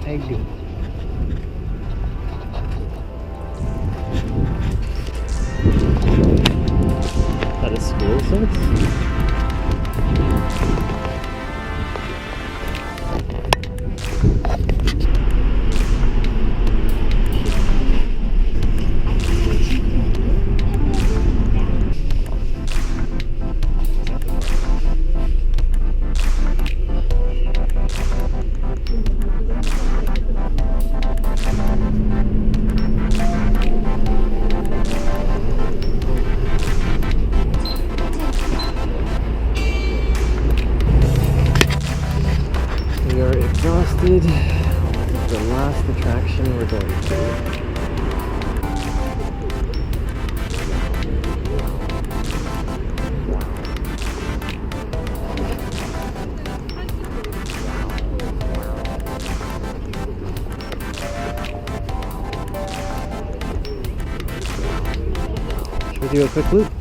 egg. That is school sense. We are exhausted. The last attraction we're going to. Should we do a quick loop?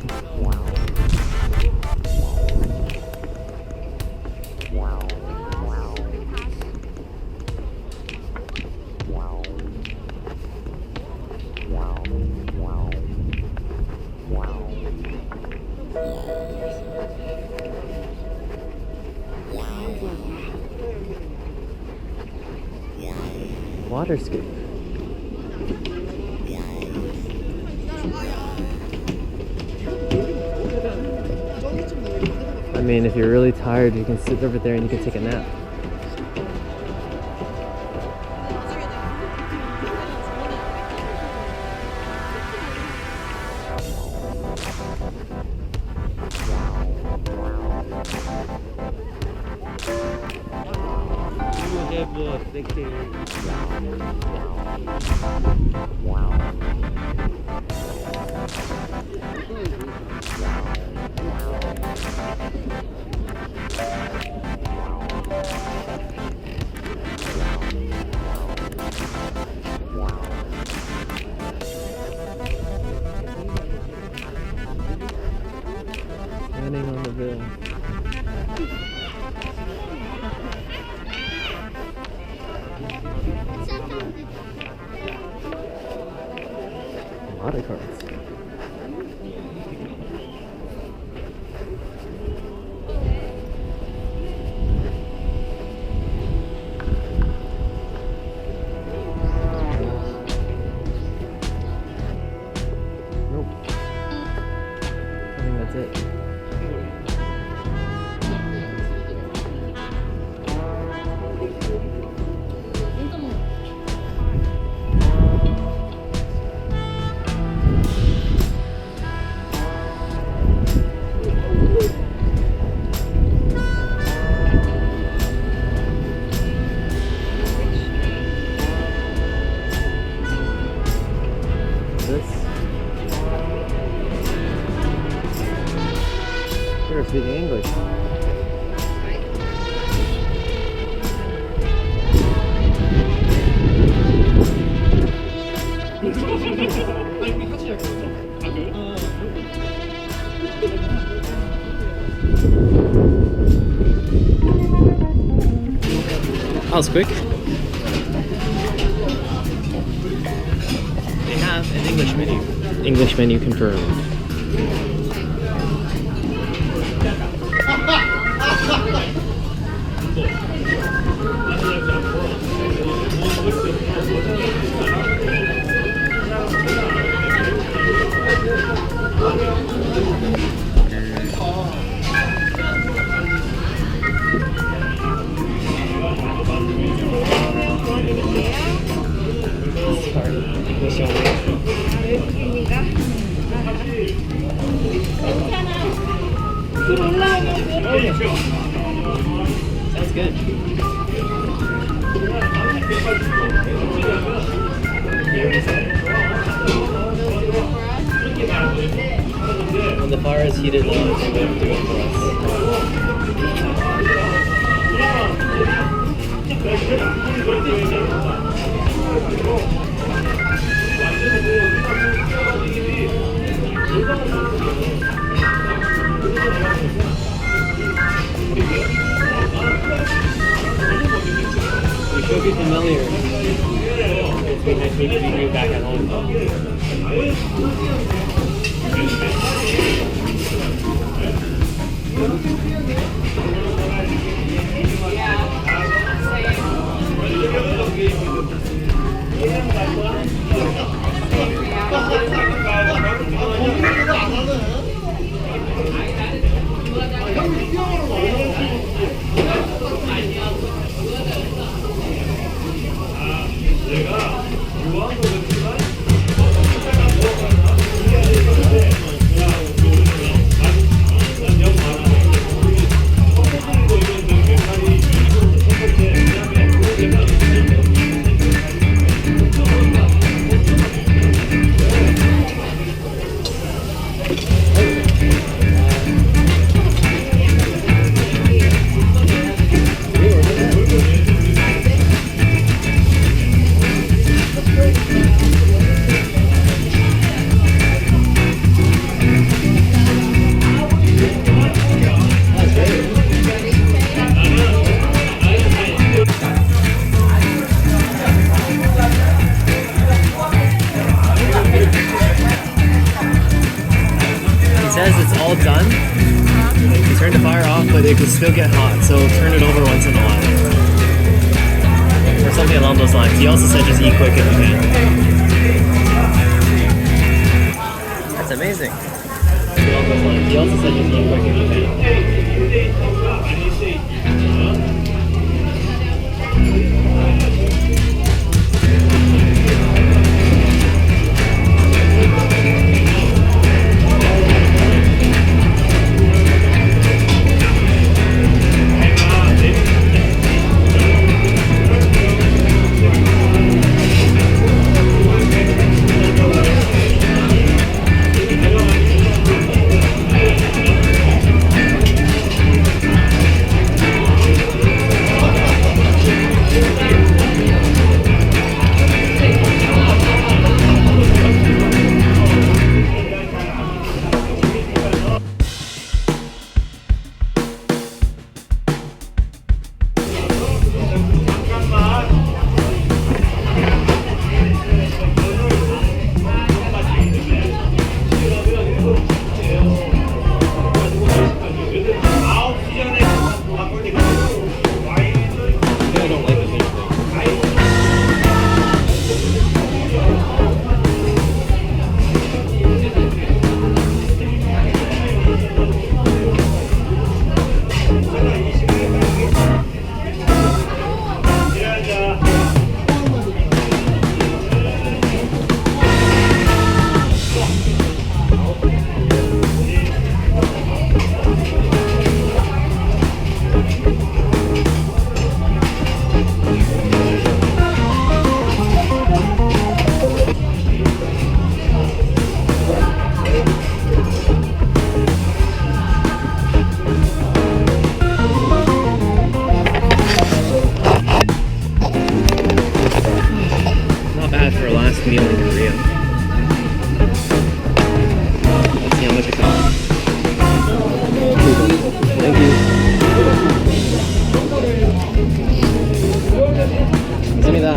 Water scoop. I mean, if you're really tired, you can sit over there and you can take a nap. Standing on the bill. Water carts. Nope. I think that's it. You're speaking English. That was quick. They have an English menu. English menu confirmed. Sounds good. When the fire is heated low, they're going to do it for us. You'll be familiar. It's been nice meeting you back at home. All done. You turn the fire off, but it can still get hot, so turn it over once in a while. Or something along those lines. He also said just eat quick if you can. That's amazing. Along those lines. He also said just eat quick if you can. Meal in Korea. Let's see how much it costs. Thank you. 감사합니다.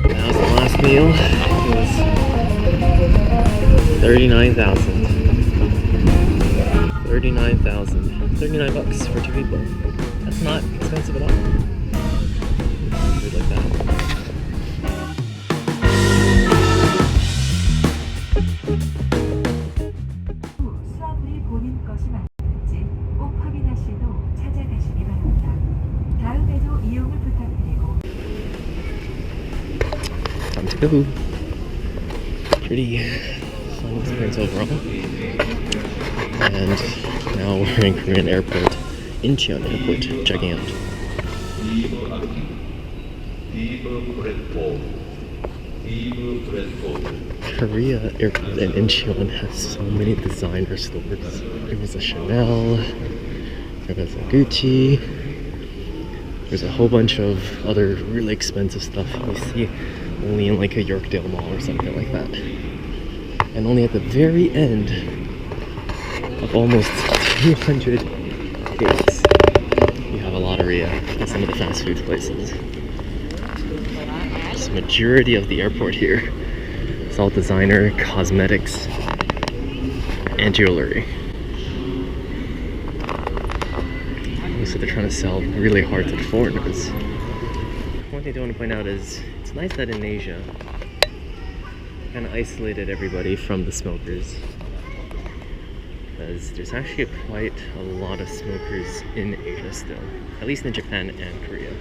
That was the last meal. 39,000. 39 bucks for 2 people. That's not expensive at all. Food like that. 수압이 본인 것이 맞는지 꼭 확인하시고 찾아가시기 바랍니다. 다음에도 이용을 부탁드리고. Time to go. Pretty fun experience overall. And now we're in Korean airport, Incheon Airport, checking out. Korea Airport in Incheon has so many designer stores. There was a Chanel, there was a Gucci, There's a whole bunch of other really expensive stuff you see only in like a Yorkdale mall or something like that. And only at the very end of almost 200 gates, you have a Lotteria and some of the fast food places. Just the majority of the airport here is all designer, cosmetics, and jewelry. So they're trying to sell really hard to the foreigners. One thing I do want to point out is it's nice that in Asia kind of isolated everybody from the smokers, because there's actually quite a lot of smokers in Asia still, at least in Japan and Korea.